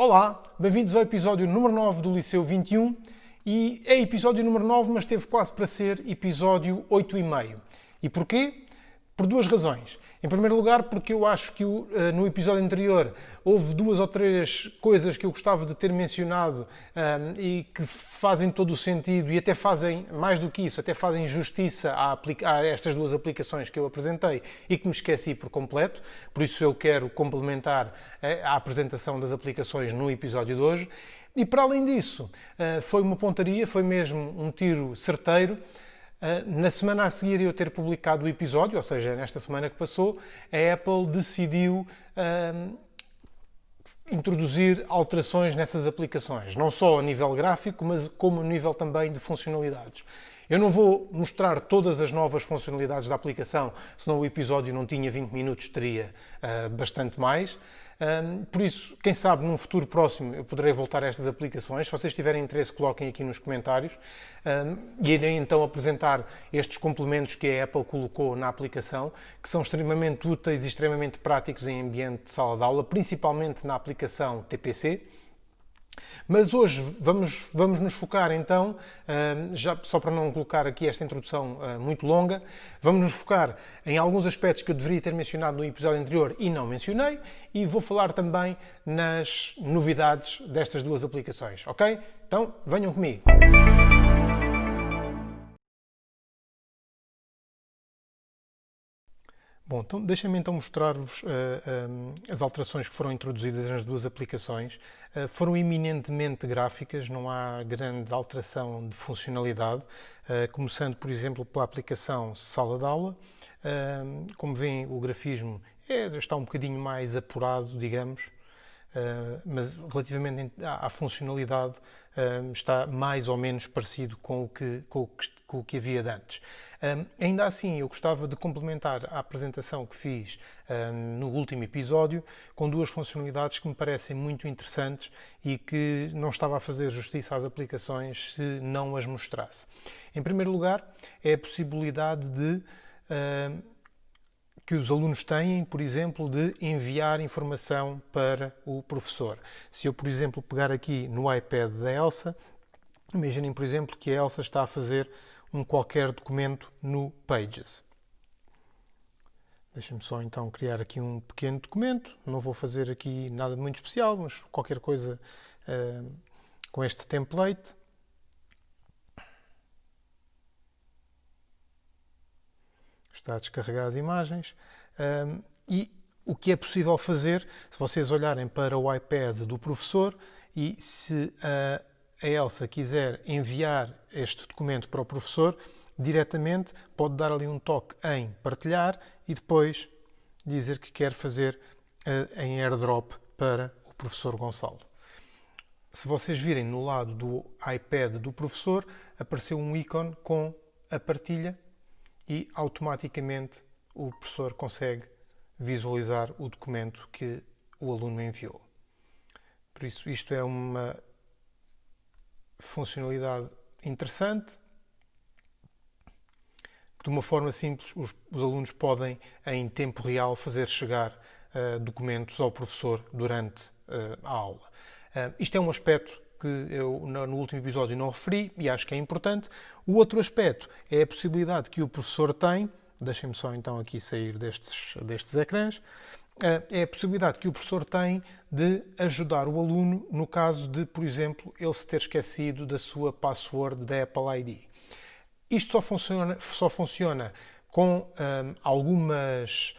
Olá, bem-vindos ao episódio número 9 do Liceu 21 e é episódio número 9, mas teve quase para ser episódio 8,5. E porquê? Por duas razões. Em primeiro lugar, porque eu acho que no episódio anterior houve duas ou três coisas que eu gostava de ter mencionado e que fazem todo o sentido e até fazem, mais do que isso, até fazem justiça a estas duas aplicações que eu apresentei e que me esqueci por completo. Por isso eu quero complementar a apresentação das aplicações no episódio de hoje. E para além disso, foi uma pontaria, foi mesmo um tiro certeiro. Na semana a seguir eu ter publicado o episódio, ou seja, nesta semana que passou, a Apple decidiu introduzir alterações nessas aplicações, não só a nível gráfico, mas como a nível também de funcionalidades. Eu não vou mostrar todas as novas funcionalidades da aplicação, senão o episódio não tinha 20 minutos, teria bastante mais. Por isso, quem sabe num futuro próximo eu poderei voltar a estas aplicações. Se vocês tiverem interesse, coloquem aqui nos comentários e irei então apresentar estes complementos que a Apple colocou na aplicação, que são extremamente úteis e extremamente práticos em ambiente de sala de aula, principalmente na aplicação TPC. Mas hoje vamos nos focar então, já só para não colocar aqui esta introdução muito longa, vamos nos focar em alguns aspectos que eu deveria ter mencionado no episódio anterior e não mencionei, e vou falar também nas novidades destas duas aplicações, ok? Então, venham comigo! Bom, então deixem-me então mostrar-vos as alterações que foram introduzidas nas duas aplicações. Foram eminentemente gráficas, não há grande alteração de funcionalidade, começando, por exemplo, pela aplicação Sala de Aula. Como veem, o grafismo está um bocadinho mais apurado, digamos, mas relativamente à funcionalidade está mais ou menos parecido com o que havia de antes. Ainda assim, eu gostava de complementar a apresentação que fiz no último episódio com duas funcionalidades que me parecem muito interessantes e que não estava a fazer justiça às aplicações se não as mostrasse. Em primeiro lugar, é a possibilidade que os alunos têm, por exemplo, de enviar informação para o professor. Se eu, por exemplo, pegar aqui no iPad da Elsa, imaginem, por exemplo, que a Elsa está a fazer um qualquer documento no Pages. Deixem-me só então criar aqui um pequeno documento. Não vou fazer aqui nada de muito especial, mas qualquer coisa com este template. Está a descarregar as imagens. E o que é possível fazer, se vocês olharem para o iPad do professor e se a Elsa quiser enviar este documento para o professor, diretamente pode dar ali um toque em partilhar e depois dizer que quer fazer em airdrop para o professor Gonçalo. Se vocês virem no lado do iPad do professor, apareceu um ícone com a partilha e automaticamente o professor consegue visualizar o documento que o aluno enviou. Por isso, isto é uma funcionalidade interessante, que de uma forma simples os alunos podem, em tempo real, fazer chegar documentos ao professor durante a aula. Isto é um aspecto que eu no último episódio não referi e acho que é importante. O outro aspecto é a possibilidade que o professor tem, deixem-me só então aqui sair destes ecrãs, é a possibilidade que o professor tem de ajudar o aluno no caso de, por exemplo, ele se ter esquecido da sua password da Apple ID. Isto só funciona com algumas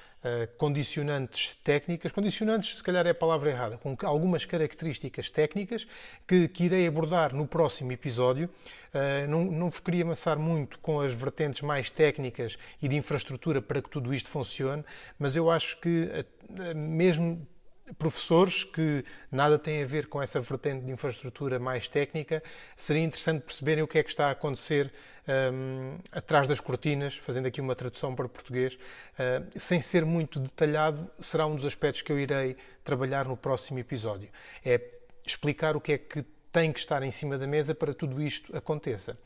condicionantes técnicas, condicionantes se calhar é a palavra errada, com algumas características técnicas que irei abordar no próximo episódio. Não vos queria amassar muito com as vertentes mais técnicas e de infraestrutura para que tudo isto funcione, mas eu acho que mesmo professores que nada têm a ver com essa vertente de infraestrutura mais técnica, seria interessante perceberem o que é que está a acontecer atrás das cortinas, fazendo aqui uma tradução para português, sem ser muito detalhado, será um dos aspectos que eu irei trabalhar no próximo episódio. É explicar o que é que tem que estar em cima da mesa para tudo isto aconteça.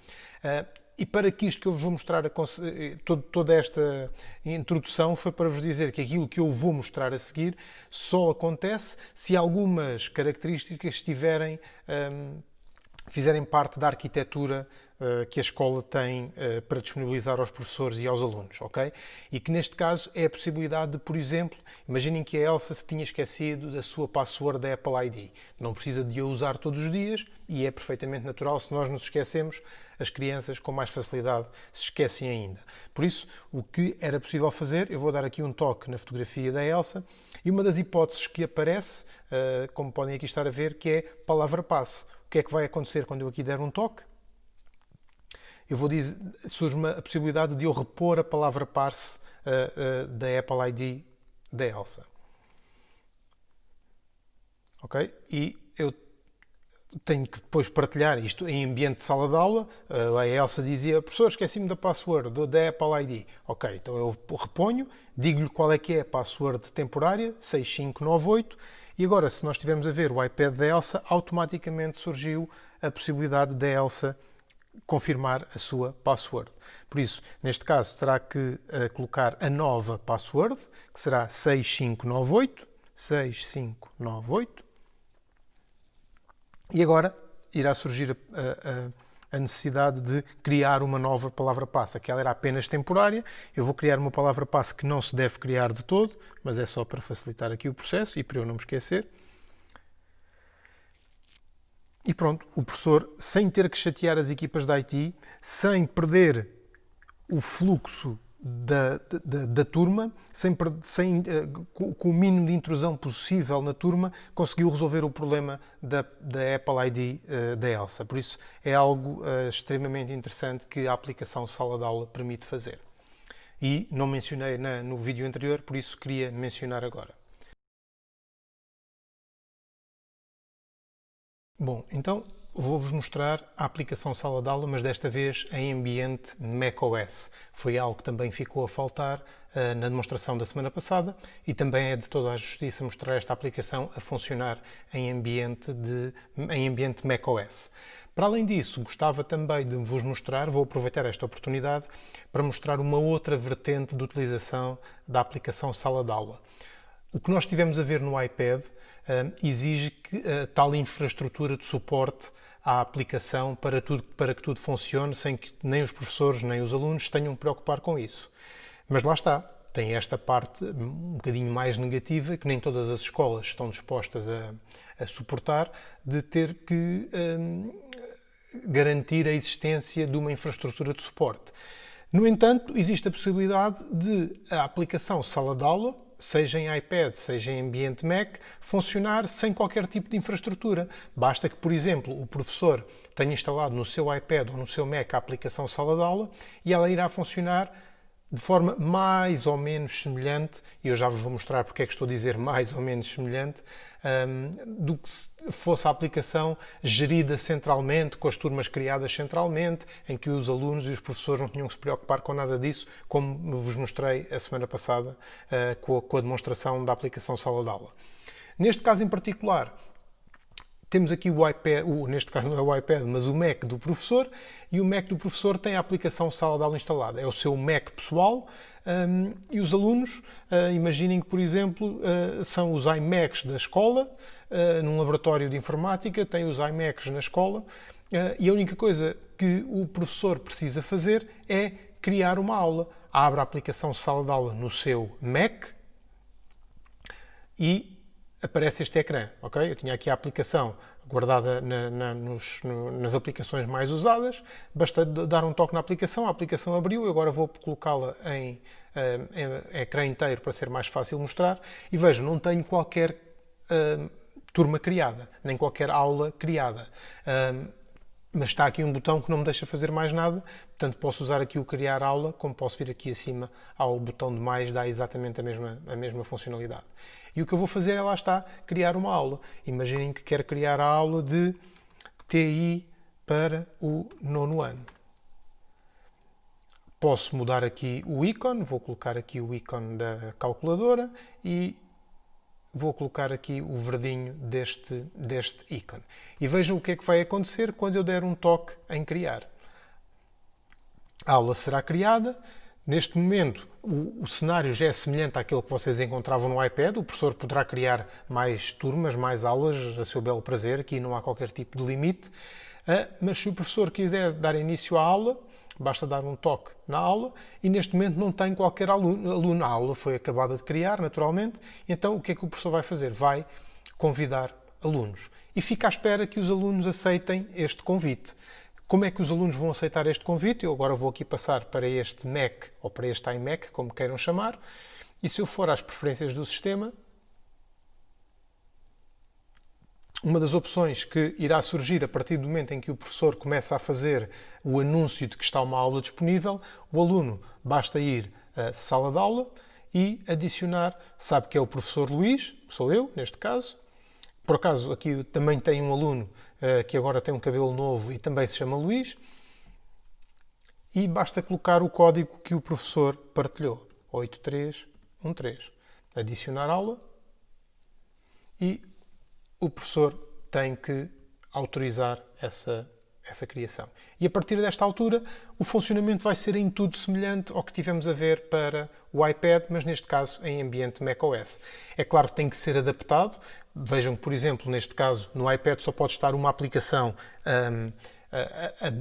E para que isto que eu vos vou mostrar, toda esta introdução foi para vos dizer que aquilo que eu vou mostrar a seguir só acontece se algumas características fizerem parte da arquitetura que a escola tem para disponibilizar aos professores e aos alunos, ok? E que neste caso é a possibilidade de, por exemplo, imaginem que a Elsa se tinha esquecido da sua password da Apple ID. Não precisa de a usar todos os dias e é perfeitamente natural. Se nós nos esquecemos, as crianças com mais facilidade se esquecem ainda. Por isso, o que era possível fazer, eu vou dar aqui um toque na fotografia da Elsa e uma das hipóteses que aparece, como podem aqui estar a ver, que é palavra-passe. O que é que vai acontecer quando eu aqui der um toque? Eu vou dizer, surge a possibilidade de eu repor a palavra passe da Apple ID da Elsa. Ok? E eu tenho que depois partilhar isto em ambiente de sala de aula. A Elsa dizia, professor, esqueci-me da password da Apple ID. Ok, então eu reponho, digo-lhe qual é que é a password temporária, 6598, e agora, se nós estivermos a ver o iPad da Elsa, automaticamente surgiu a possibilidade da Elsa confirmar a sua password. Por isso, neste caso, terá que colocar a nova password, que será 6598, 6598, e agora irá surgir a necessidade de criar uma nova palavra-passe. Aquela era apenas temporária. Eu vou criar uma palavra-passe que não se deve criar de todo, mas é só para facilitar aqui o processo e para eu não me esquecer. E pronto, o professor, sem ter que chatear as equipas da IT, sem perder o fluxo da turma, com o mínimo de intrusão possível na turma, conseguiu resolver o problema da Apple ID da Elsa. Por isso, é algo extremamente interessante que a aplicação Sala de Aula permite fazer. E não mencionei no vídeo anterior, por isso queria mencionar agora. Bom, então vou-vos mostrar a aplicação Sala de Aula, mas desta vez em ambiente macOS. Foi algo que também ficou a faltar na demonstração da semana passada e também é de toda a justiça mostrar esta aplicação a funcionar em ambiente macOS. Para além disso, gostava também de vos mostrar, vou aproveitar esta oportunidade para mostrar uma outra vertente de utilização da aplicação Sala de Aula. O que nós tivemos a ver no iPad exige que tal infraestrutura de suporte à aplicação para que tudo funcione sem que nem os professores nem os alunos tenham que preocupar com isso. Mas lá está, tem esta parte um bocadinho mais negativa que nem todas as escolas estão dispostas a suportar, de ter que garantir a existência de uma infraestrutura de suporte. No entanto, existe a possibilidade de a aplicação Sala de Aula, seja em iPad, seja em ambiente Mac, funcionar sem qualquer tipo de infraestrutura. Basta que, por exemplo, o professor tenha instalado no seu iPad ou no seu Mac a aplicação Sala de Aula e ela irá funcionar de forma mais ou menos semelhante, e eu já vos vou mostrar porque é que estou a dizer mais ou menos semelhante, do que se fosse a aplicação gerida centralmente, com as turmas criadas centralmente, em que os alunos e os professores não tinham que se preocupar com nada disso, como vos mostrei a semana passada com a demonstração da aplicação Sala de Aula. Neste caso em particular, temos aqui o iPad, neste caso não é o iPad, mas o Mac do professor, e o Mac do professor tem a aplicação Sala de Aula instalada. É o seu Mac pessoal, e os alunos, imaginem que, por exemplo, são os iMacs da escola, num laboratório de informática, tem os iMacs na escola, e a única coisa que o professor precisa fazer é criar uma aula. Abre a aplicação Sala de Aula no seu Mac e aparece este ecrã, ok? Eu tinha aqui a aplicação guardada nas aplicações mais usadas, basta dar um toque na aplicação, a aplicação abriu, eu agora vou colocá-la em ecrã inteiro para ser mais fácil mostrar, e vejam, não tenho qualquer turma criada, nem qualquer aula criada. Mas está aqui um botão que não me deixa fazer mais nada, portanto posso usar aqui o criar aula, como posso vir aqui acima ao botão de mais, dá exatamente a mesma funcionalidade. E o que eu vou fazer é, lá está, criar uma aula. Imaginem que quero criar a aula de TI para o 9º ano. Posso mudar aqui o ícone, vou colocar aqui o ícone da calculadora e vou colocar aqui o verdinho deste ícone. E vejam o que é que vai acontecer quando eu der um toque em criar. A aula será criada. Neste momento, o cenário já é semelhante àquele que vocês encontravam no iPad. O professor poderá criar mais turmas, mais aulas, a seu belo prazer. Aqui não há qualquer tipo de limite. Mas se o professor quiser dar início à aula, basta dar um toque na aula e neste momento não tem qualquer aluno. A aula foi acabada de criar, naturalmente. Então, o que é que o professor vai fazer? Vai convidar alunos. E fica à espera que os alunos aceitem este convite. Como é que os alunos vão aceitar este convite? Eu agora vou aqui passar para este Mac, ou para este iMac, como queiram chamar, e se eu for às preferências do sistema, uma das opções que irá surgir a partir do momento em que o professor começa a fazer o anúncio de que está uma aula disponível, o aluno basta ir à sala de aula e adicionar, sabe que é o professor Luís, que sou eu, neste caso. Por acaso, aqui também tem um aluno que agora tem um cabelo novo e também se chama Luís. E basta colocar o código que o professor partilhou, 8313. Adicionar aula e o professor tem que autorizar essa criação. E a partir desta altura, o funcionamento vai ser em tudo semelhante ao que tivemos a ver para o iPad, mas neste caso em ambiente macOS. É claro que tem que ser adaptado. Vejam que, por exemplo, neste caso, no iPad só pode estar uma aplicação,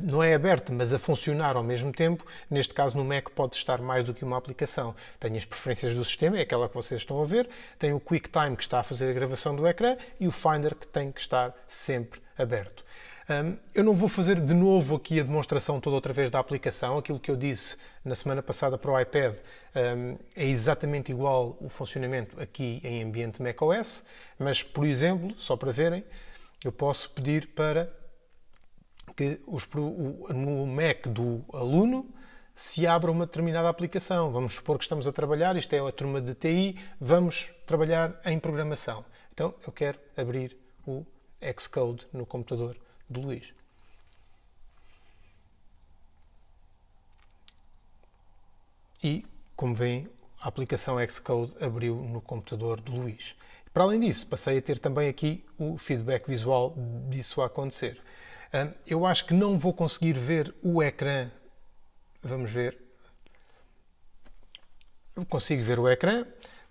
não é aberta, mas a funcionar ao mesmo tempo. Neste caso, no Mac pode estar mais do que uma aplicação. Tem as preferências do sistema, é aquela que vocês estão a ver. Tem o QuickTime, que está a fazer a gravação do ecrã, e o Finder, que tem que estar sempre aberto. Eu não vou fazer de novo aqui a demonstração toda outra vez da aplicação. Aquilo que eu disse na semana passada para o iPad é exatamente igual o funcionamento aqui em ambiente macOS, mas, por exemplo, só para verem, eu posso pedir para que no Mac do aluno se abra uma determinada aplicação. Vamos supor que estamos a trabalhar, isto é a turma de TI, vamos trabalhar em programação. Então, eu quero abrir o Xcode no computador do Luís. E, como veem, a aplicação Xcode abriu no computador do Luís. Para além disso, passei a ter também aqui o feedback visual disso a acontecer. Eu acho que não vou conseguir ver o ecrã. Vamos ver. Eu consigo ver o ecrã.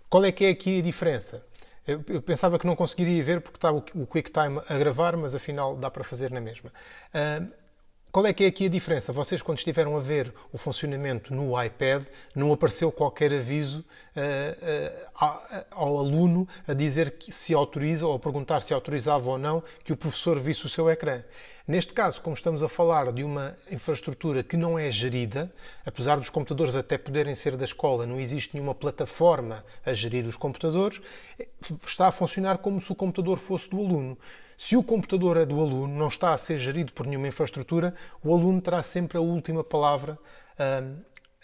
Qual é que é aqui a diferença? Eu pensava que não conseguiria ver porque estava o QuickTime a gravar, mas afinal dá para fazer na mesma. Qual é que é aqui a diferença? Vocês, quando estiveram a ver o funcionamento no iPad, não apareceu qualquer aviso ao aluno a dizer que se autoriza ou a perguntar se autorizava ou não que o professor visse o seu ecrã. Neste caso, como estamos a falar de uma infraestrutura que não é gerida, apesar dos computadores até poderem ser da escola, não existe nenhuma plataforma a gerir os computadores, está a funcionar como se o computador fosse do aluno. Se o computador é do aluno, não está a ser gerido por nenhuma infraestrutura, o aluno terá sempre a última palavra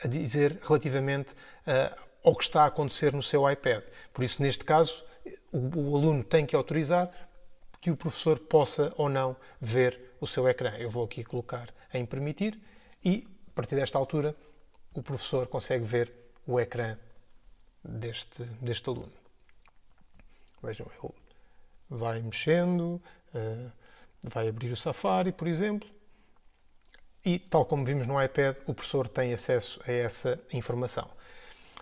a dizer relativamente ao que está a acontecer no seu iPad. Por isso, neste caso, o aluno tem que autorizar que o professor possa ou não ver o seu ecrã. Eu vou aqui colocar em permitir e, a partir desta altura, o professor consegue ver o ecrã deste aluno. Vejam, ele vai mexendo, vai abrir o Safari, por exemplo, e, tal como vimos no iPad, o professor tem acesso a essa informação.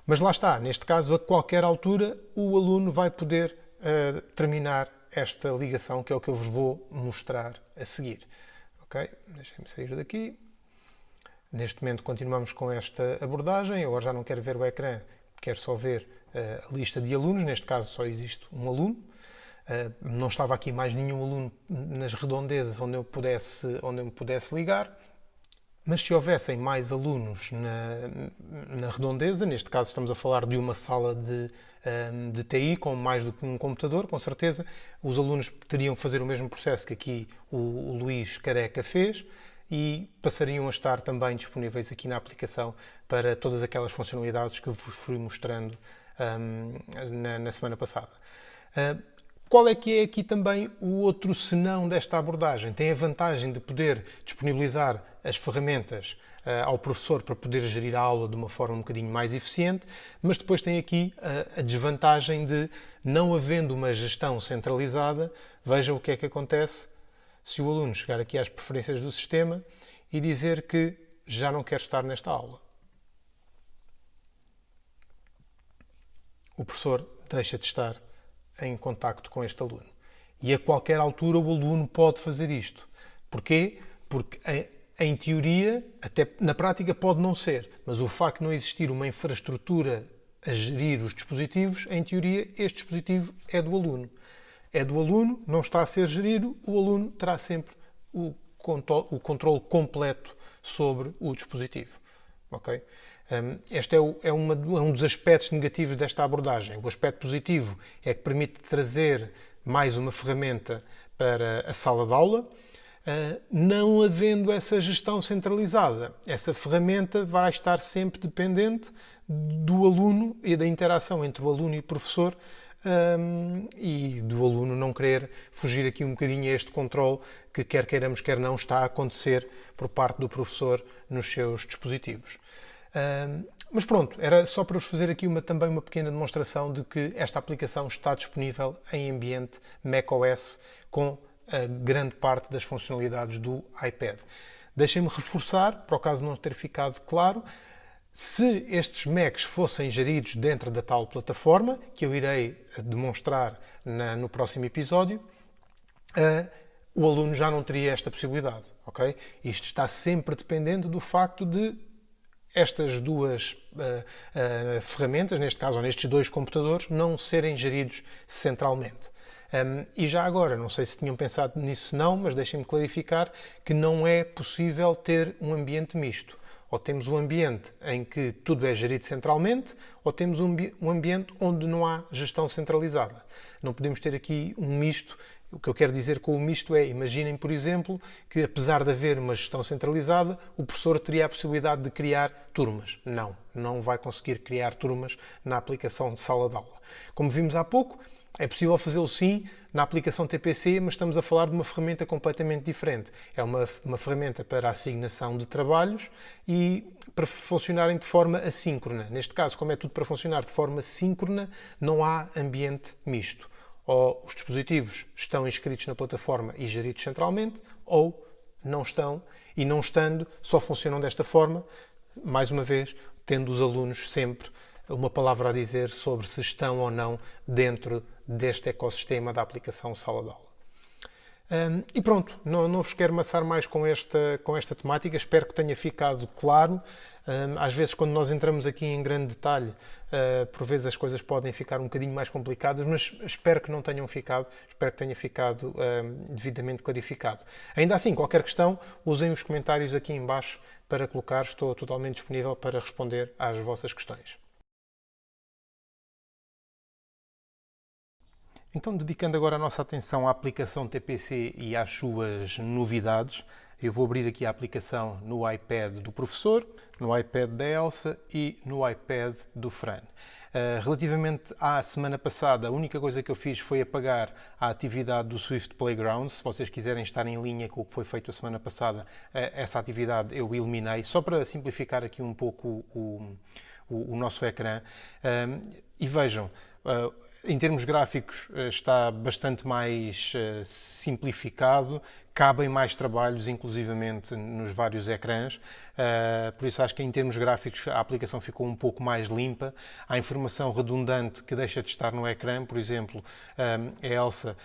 Mas lá está, neste caso, a qualquer altura, o aluno vai poder terminar esta ligação, que é o que eu vos vou mostrar a seguir. Ok? Deixem-me sair daqui. Neste momento continuamos com esta abordagem. Eu agora já não quero ver o ecrã, quero só ver a lista de alunos. Neste caso só existe um aluno. Não estava aqui mais nenhum aluno nas redondezas onde eu me pudesse ligar. Mas se houvessem mais alunos na redondeza, neste caso estamos a falar de uma sala de TI com mais do que um computador, com certeza, os alunos teriam que fazer o mesmo processo que aqui o Luís Careca fez e passariam a estar também disponíveis aqui na aplicação para todas aquelas funcionalidades que vos fui mostrando na semana passada. Qual é que é aqui também o outro senão desta abordagem? Tem a vantagem de poder disponibilizar as ferramentas ao professor para poder gerir a aula de uma forma um bocadinho mais eficiente, mas depois tem aqui a desvantagem de, não havendo uma gestão centralizada, veja o que é que acontece se o aluno chegar aqui às preferências do sistema e dizer que já não quer estar nesta aula. O professor deixa de estar em contacto com este aluno. E a qualquer altura o aluno pode fazer isto. Porquê? Porque em teoria, até na prática pode não ser, mas o facto de não existir uma infraestrutura a gerir os dispositivos, em teoria este dispositivo é do aluno. É do aluno, não está a ser gerido, o aluno terá sempre o controle completo sobre o dispositivo. Okay? Este é um dos aspectos negativos desta abordagem. O aspecto positivo é que permite trazer mais uma ferramenta para a sala de aula, não havendo essa gestão centralizada. Essa ferramenta vai estar sempre dependente do aluno e da interação entre o aluno e o professor, e do aluno não querer fugir aqui um bocadinho a este controle que, quer queiramos, quer não, está a acontecer por parte do professor nos seus dispositivos. Mas pronto, era só para vos fazer aqui também uma pequena demonstração de que esta aplicação está disponível em ambiente macOS com a grande parte das funcionalidades do iPad. Deixem-me reforçar, para o caso de não ter ficado claro, se estes Macs fossem geridos dentro da tal plataforma, que eu irei demonstrar no próximo episódio, o aluno já não teria esta possibilidade. Okay? Isto está sempre dependente do facto de estas duas ferramentas, neste caso, ou nestes dois computadores, não serem geridos centralmente. E já agora, não sei se tinham pensado nisso não, mas deixem-me clarificar que não é possível ter um ambiente misto. Ou temos um ambiente em que tudo é gerido centralmente, ou temos um ambiente onde não há gestão centralizada. Não podemos ter aqui um misto. O que eu quero dizer com o misto é, imaginem, por exemplo, que apesar de haver uma gestão centralizada, o professor teria a possibilidade de criar turmas. Não vai conseguir criar turmas na aplicação de sala de aula. Como vimos há pouco, é possível fazê-lo sim na aplicação TPC, mas estamos a falar de uma ferramenta completamente diferente. É uma ferramenta para a assignação de trabalhos e para funcionarem de forma assíncrona. Neste caso, como é tudo para funcionar de forma síncrona, não há ambiente misto. Ou os dispositivos estão inscritos na plataforma e geridos centralmente, ou não estão, e não estando, só funcionam desta forma, mais uma vez, tendo os alunos sempre uma palavra a dizer sobre se estão ou não dentro deste ecossistema da aplicação sala de aula. E pronto, não vos quero amassar mais com esta temática, espero que tenha ficado claro. Às vezes, quando nós entramos aqui em grande detalhe, por vezes as coisas podem ficar um bocadinho mais complicadas, mas espero que não tenham ficado, espero que tenha ficado devidamente clarificado. Ainda assim, qualquer questão, usem os comentários aqui em baixo para colocar, estou totalmente disponível para responder às vossas questões. Então, dedicando agora a nossa atenção à aplicação TPC e às suas novidades, eu vou abrir aqui a aplicação no iPad do professor, no iPad da Elsa e no iPad do Fran. Relativamente à semana passada, a única coisa que eu fiz foi apagar a atividade do Swift Playground. Se vocês quiserem estar em linha com o que foi feito a semana passada, essa atividade eu eliminei, só para simplificar aqui um pouco o nosso ecrã. E vejam, em termos gráficos está bastante mais simplificado, cabem mais trabalhos, inclusivamente nos vários ecrãs, por isso acho que em termos gráficos a aplicação ficou um pouco mais limpa. Há informação redundante que deixa de estar no ecrã, por exemplo, a Elsa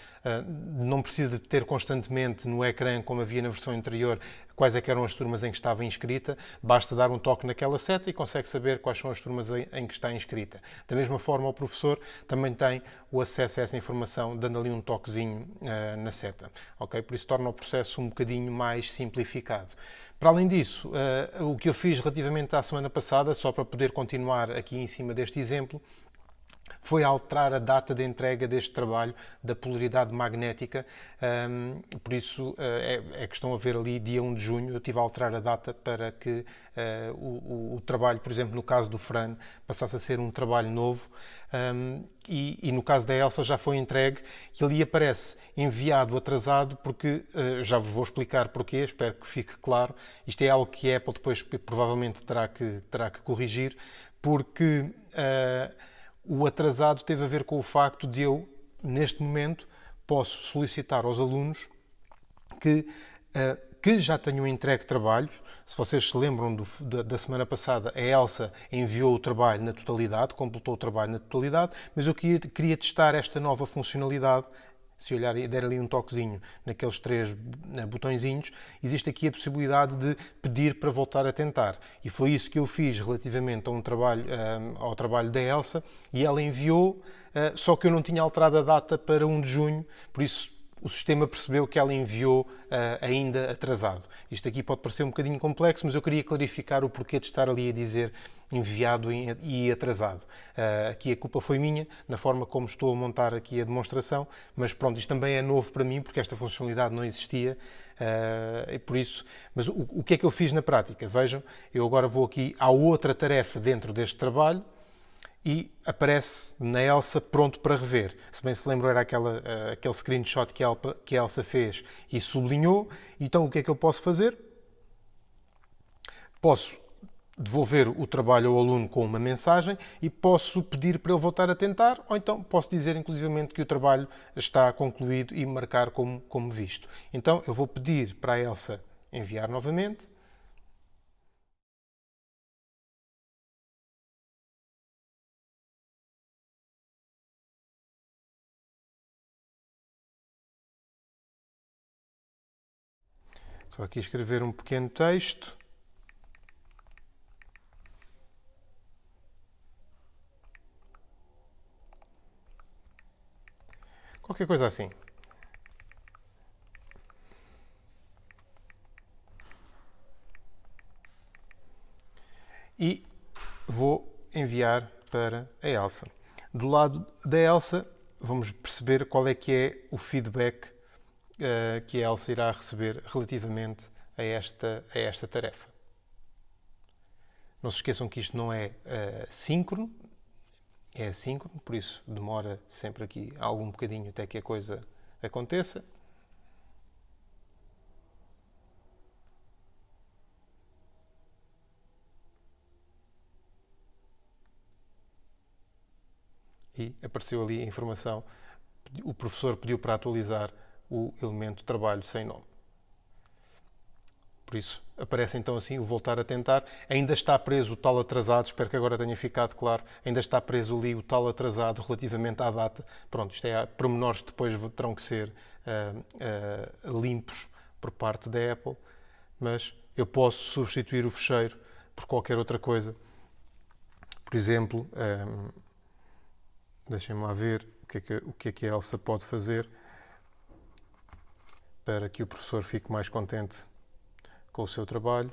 não precisa de ter constantemente no ecrã, como havia na versão anterior, quais é que eram as turmas em que estava inscrita, basta dar um toque naquela seta e consegue saber quais são as turmas em que está inscrita. Da mesma forma, o professor também tem o acesso a essa informação, dando ali um toquezinho na seta. Okay? Por isso torna o processo um bocadinho mais simplificado. Para além disso, o que eu fiz relativamente à semana passada, só para poder continuar aqui em cima deste exemplo, foi alterar a data de entrega deste trabalho da polaridade magnética, por isso é que estão a ver ali dia 1 de junho, eu tive a alterar a data para que o trabalho, por exemplo, no caso do Fran, passasse a ser um trabalho novo, e no caso da Elsa já foi entregue, e ali aparece enviado atrasado, porque já vos vou explicar porquê, espero que fique claro. Isto é algo que a Apple depois provavelmente terá que corrigir, porque o atrasado teve a ver com o facto de eu, neste momento, posso solicitar aos alunos que que já tenham entregue trabalhos. Se vocês se lembram da semana passada, a Elsa enviou o trabalho na totalidade, completou o trabalho na totalidade, mas eu queria testar esta nova funcionalidade. Se olhar e der ali um toquezinho naqueles 3 botõezinhos, existe aqui a possibilidade de pedir para voltar a tentar. E foi isso que eu fiz relativamente ao trabalho da Elsa, e ela enviou, só que eu não tinha alterado a data para 1 de junho, por isso o sistema percebeu que ela enviou ainda atrasado. Isto aqui pode parecer um bocadinho complexo, mas eu queria clarificar o porquê de estar ali a dizer enviado e atrasado. Aqui a culpa foi minha, na forma como estou a montar aqui a demonstração, mas pronto, isto também é novo para mim, porque esta funcionalidade não existia, e por isso... Mas o que é que eu fiz na prática? Vejam, eu agora vou aqui à outra tarefa dentro deste trabalho, e aparece na Elsa pronto para rever. Se bem se lembram, era aquele screenshot que a Elsa fez e sublinhou. Então o que é que eu posso fazer? Posso devolver o trabalho ao aluno com uma mensagem e posso pedir para ele voltar a tentar, ou então posso dizer inclusivamente que o trabalho está concluído e marcar como visto. Então eu vou pedir para a Elsa enviar novamente. Só aqui escrever um pequeno texto. Qualquer coisa assim. E vou enviar para a Elsa. Do lado da Elsa, vamos perceber qual é que é o feedback que a Elsa irá receber relativamente a esta tarefa. Não se esqueçam que isto não é síncrono, é assíncrono, por isso demora sempre aqui algum bocadinho até que a coisa aconteça. E apareceu ali a informação, o professor pediu para atualizar o elemento trabalho sem nome. Por isso, aparece então assim o voltar a tentar. Ainda está preso o tal atrasado, espero que agora tenha ficado claro. Ainda está preso ali o tal atrasado relativamente à data. Pronto, isto é pormenores que depois terão que ser limpos por parte da Apple. Mas eu posso substituir o fecheiro por qualquer outra coisa. Por exemplo, deixem-me lá ver o que é que a Elsa pode fazer para que o professor fique mais contente com o seu trabalho.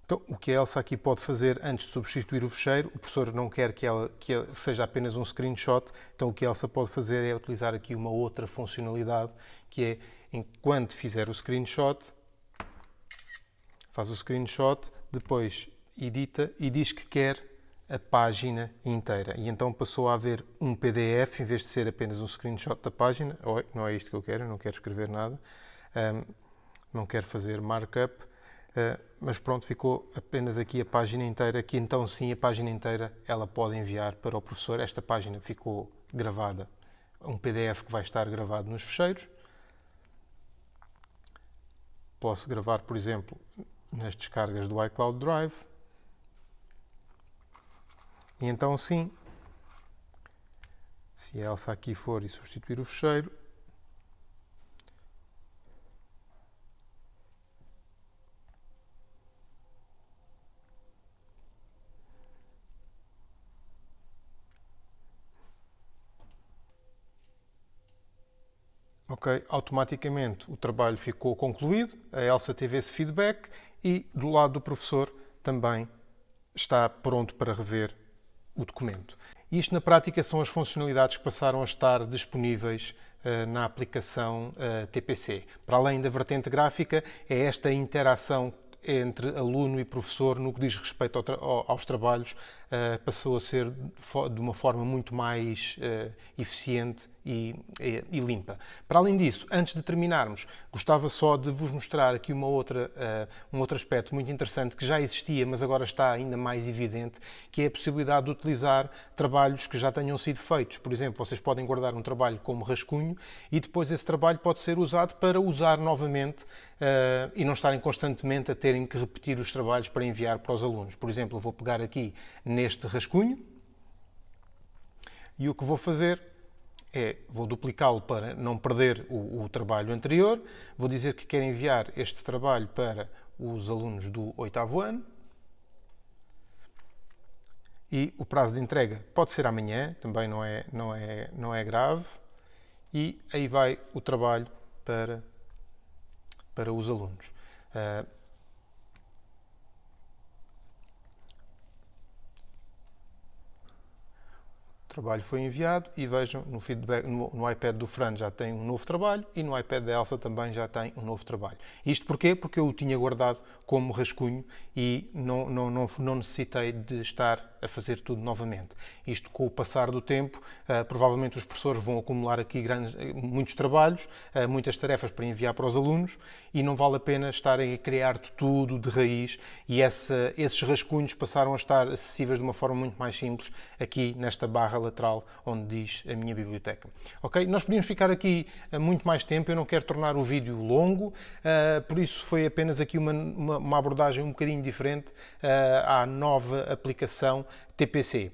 Então, o que a Elsa aqui pode fazer antes de substituir o fecheiro, o professor não quer que ela seja apenas um screenshot, então o que a Elsa pode fazer é utilizar aqui uma outra funcionalidade, que é, enquanto fizer o screenshot, faz o screenshot, depois edita e diz que quer a página inteira. E então passou a haver um PDF, em vez de ser apenas um screenshot da página. Oi, não é isto que eu quero, não quero escrever nada. Não quero fazer markup, mas pronto, ficou apenas aqui a página inteira, que então sim, a página inteira ela pode enviar para o professor. Esta página ficou gravada, um PDF que vai estar gravado nos fecheiros. Posso gravar, por exemplo, nas descargas do iCloud Drive. E então sim, se a Elsa aqui for e substituir o fecheiro, ok, automaticamente o trabalho ficou concluído, a Elsa teve esse feedback e do lado do professor também está pronto para rever o documento. Isto na prática são as funcionalidades que passaram a estar disponíveis na aplicação TPC. Para além da vertente gráfica, é esta interação entre aluno e professor no que diz respeito aos trabalhos passou a ser de uma forma muito mais eficiente e limpa. Para além disso, antes de terminarmos, gostava só de vos mostrar aqui um outro aspecto muito interessante que já existia, mas agora está ainda mais evidente, que é a possibilidade de utilizar trabalhos que já tenham sido feitos. Por exemplo, vocês podem guardar um trabalho como rascunho e depois esse trabalho pode ser usado para usar novamente e não estarem constantemente a terem que repetir os trabalhos para enviar para os alunos. Por exemplo, eu vou pegar aqui neste rascunho e o que vou fazer vou duplicá-lo para não perder o trabalho anterior. Vou dizer que quero enviar este trabalho para os alunos do 8º ano. E o prazo de entrega pode ser amanhã, também não é grave. E aí vai o trabalho para os alunos. O trabalho foi enviado e vejam, no feedback, no iPad do Fran já tem um novo trabalho e no iPad da Elsa também já tem um novo trabalho. Isto porquê? Porque eu o tinha guardado como rascunho e não necessitei de estar a fazer tudo novamente. Isto, com o passar do tempo, provavelmente os professores vão acumular aqui muitos trabalhos, muitas tarefas para enviar para os alunos e não vale a pena estarem a criar tudo de raiz e esses rascunhos passaram a estar acessíveis de uma forma muito mais simples aqui nesta barra lateral onde diz a minha biblioteca. Ok? Nós podíamos ficar aqui muito mais tempo, eu não quero tornar o vídeo longo, por isso foi apenas aqui uma abordagem um bocadinho diferente à nova aplicação TPC.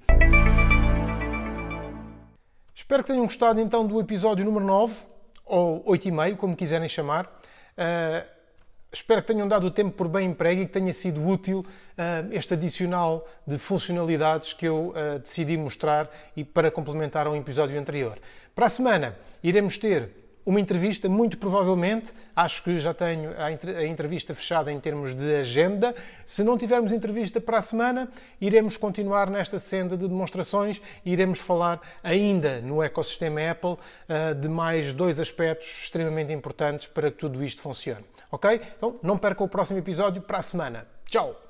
Espero que tenham gostado então do episódio número 9, ou 8,5, como quiserem chamar. Espero que tenham dado o tempo por bem emprego e que tenha sido útil este adicional de funcionalidades que eu decidi mostrar e para complementar ao episódio anterior. Para a semana iremos ter uma entrevista, muito provavelmente, acho que já tenho a entrevista fechada em termos de agenda. Se não tivermos entrevista para a semana, iremos continuar nesta senda de demonstrações e iremos falar ainda no ecossistema Apple de mais 2 aspectos extremamente importantes para que tudo isto funcione. Ok? Então, não percam o próximo episódio para a semana. Tchau!